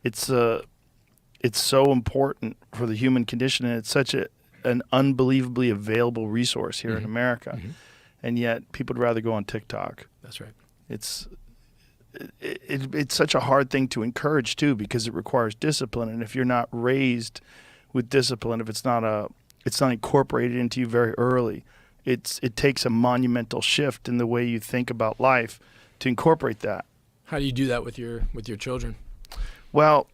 it's so important for the human condition, and it's such an unbelievably available resource here in America. And yet people would rather go on TikTok. That's right. It's such a hard thing to encourage too, because it requires discipline. And if you're not raised with discipline, if it's not incorporated into you very early, it takes a monumental shift in the way you think about life to incorporate that. How do you do that with your children? Well,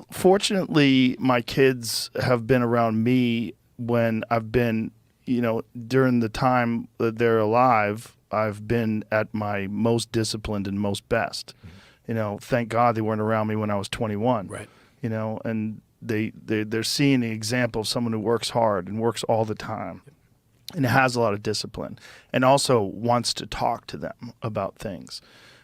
fortunately, my kids have been around me when I've been, during the time that they're alive, I've been at my most disciplined and most best. Thank God they weren't around me when I was 21. Right. And they're seeing the example of someone who works hard and works all the time and has a lot of discipline and also wants to talk to them about things.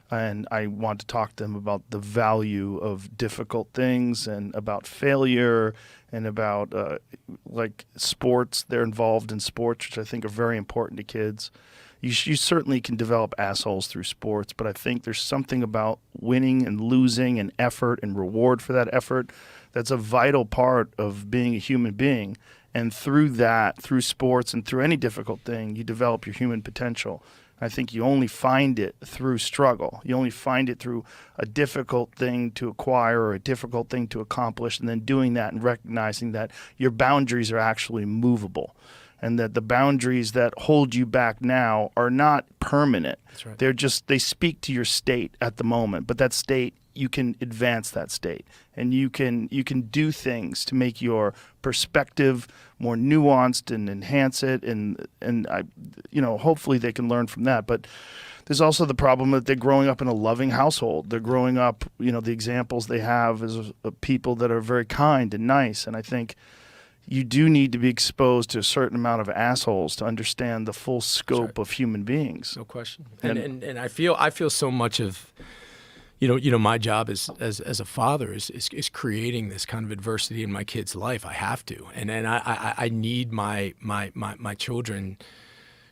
And I want to talk to them about the value of difficult things and about failure and about like sports. They're involved in sports, which I think are very important to kids. You certainly can develop assholes through sports, but I think there's something about winning and losing and effort and reward for that effort that's a vital part of being a human being. And through that, through sports and through any difficult thing, you develop your human potential. I think you only find it through struggle. You only find it through a difficult thing to acquire or a difficult thing to accomplish, and then doing that and recognizing that your boundaries are actually movable and that the boundaries that hold you back now are not permanent. That's right. They speak to your state at the moment, but that state, you can advance that state and you can do things to make your perspective more nuanced and enhance it. And hopefully they can learn from that. But there's also the problem that they're growing up in a loving household. They're growing up, the examples they have is people that are very kind and nice. And I think you do need to be exposed to a certain amount of assholes to understand the full scope of human beings. No question. And I feel so much of, my job as a father is creating this kind of adversity in my kid's life. I have to, and I need my children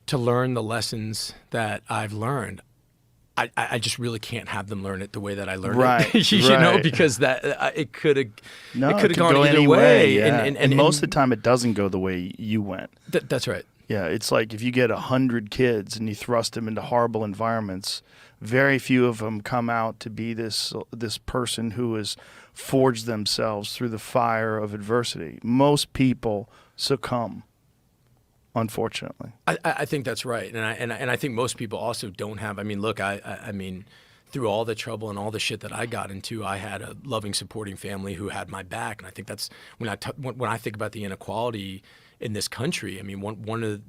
to learn the lessons that I've learned. I just really can't have them learn it the way that I learned it, because that it could have gone either way. Yeah. And most of the time, it doesn't go the way you went. That's right. Yeah, it's like if you get 100 kids and you thrust them into horrible environments, very few of them come out to be this person who has forged themselves through the fire of adversity. Most people succumb, unfortunately. I think that's right, and I think most people also don't have. I mean, look, I mean, through all the trouble and all the shit that I got into, I had a loving, supporting family who had my back, and I think that's when I think about the inequality in this country. I mean, one of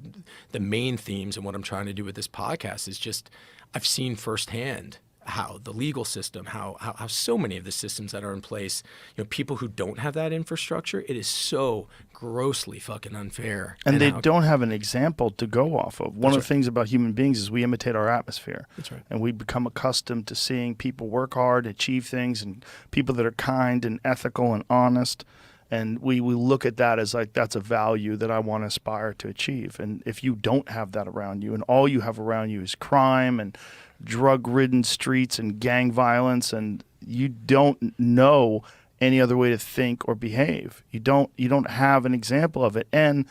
the main themes and what I'm trying to do with this podcast is just I've seen firsthand how the legal system, how so many of the systems that are in place, people who don't have that infrastructure, it is so grossly fucking unfair. And they don't have an example to go off of. One of the things about human beings is we imitate our atmosphere. That's right. And we become accustomed to seeing people work hard, achieve things, and people that are kind and ethical and honest. And we look at that as like, that's a value that I want to aspire to achieve. And if you don't have that around you and all you have around you is crime and drug-ridden streets and gang violence, and you don't know any other way to think or behave, you don't have an example of it. And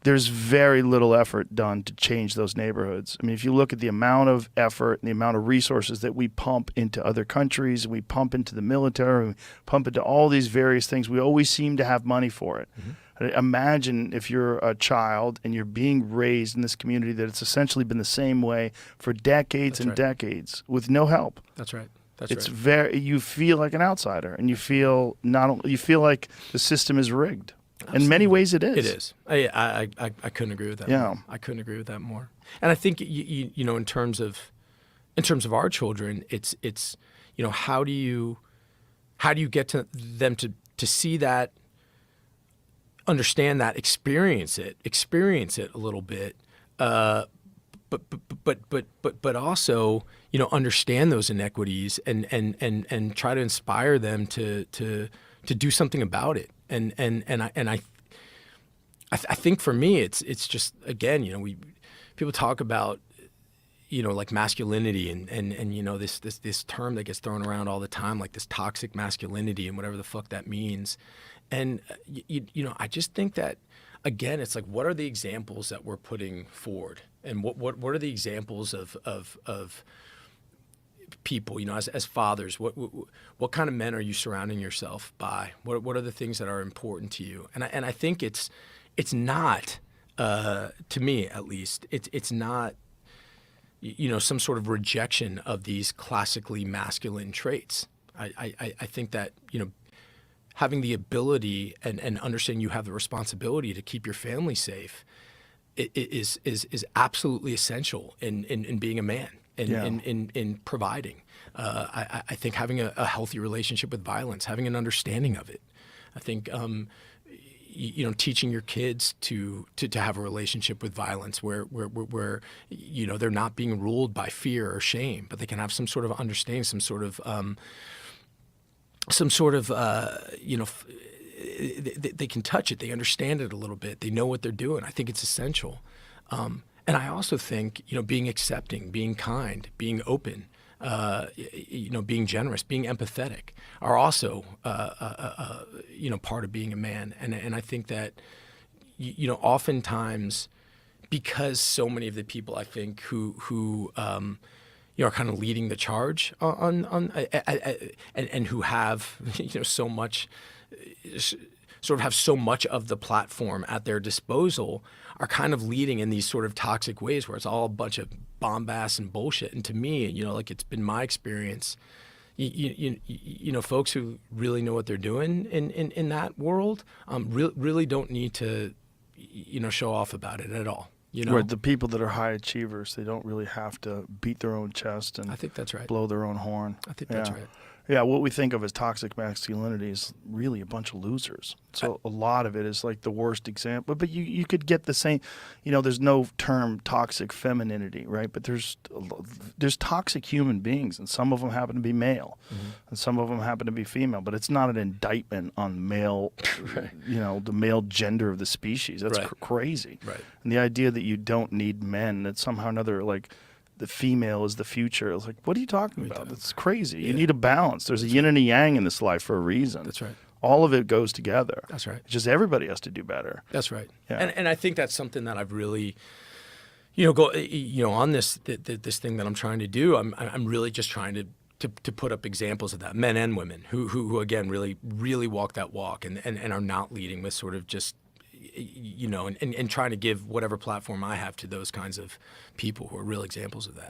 there's very little effort done to change those neighborhoods. I mean, if you look at the amount of effort and the amount of resources that we pump into other countries, we pump into the military, we pump into all these various things, we always seem to have money for it. Imagine if you're a child and you're being raised in this community that it's essentially been the same way for decades and decades with no help. That's right. You feel like an outsider, and you feel like the system is rigged. Absolutely. In many ways, it is. It is. I couldn't agree with that. Yeah, more. I couldn't agree with that more. And I think in terms of our children, it's how do you get to them to see that, understand that, experience it a little bit, but also understand those inequities and try to inspire them to do something about it. And I think for me it's just, again, people talk about like masculinity and this term that gets thrown around all the time, like this toxic masculinity and whatever the fuck that means. And I just think that, again, it's like, what are the examples that we're putting forward, and what are the examples of people, as fathers, what kind of men are you surrounding yourself by? What are the things that are important to you? And I think it's not, to me at least, it's not, some sort of rejection of these classically masculine traits. I think that, having the ability and understanding you have the responsibility to keep your family safe is absolutely essential in being a man and in providing. I think having a healthy relationship with violence, having an understanding of it. I think teaching your kids to have a relationship with violence where they're not being ruled by fear or shame, but they can have some sort of understanding, some sort of they can touch it, they understand it a little bit, they know what they're doing. I think it's essential. And I also think, being accepting, being kind, being open, being generous, being empathetic are also, part of being a man. And I think that, oftentimes, because so many of the people I think who are kind of leading the charge and who have, so much, sort of have so much of the platform at their disposal, are kind of leading in these sort of toxic ways where it's all a bunch of bombast and bullshit. And to me, it's been my experience, folks who really know what they're doing in that world, really don't need to, show off about it at all. Right, the people that are high achievers, they don't really have to beat their own chest and I think that's right. blow their own horn. I think that's right. Yeah, what we think of as toxic masculinity is really a bunch of losers. So a lot of it is like the worst example. But you could get the same, there's no term toxic femininity, right? But there's toxic human beings, and some of them happen to be male, and some of them happen to be female. But it's not an indictment on male, Right. The male gender of the species. That's Right. crazy. Right. And the idea that you don't need men, that somehow or another, like, the female is the future. It's like, what are you talking about? That's crazy. You need a balance. There's a yin and a yang in this life for a reason. That's right. All of it goes together. That's right. It's just everybody has to do better. That's right. Yeah. And I think that's something that I've really, on this thing that I'm trying to do. I'm really just trying to put up examples of that, men and women who again really walk that walk and are not leading with sort of just, and trying to give whatever platform I have to those kinds of people who are real examples of that.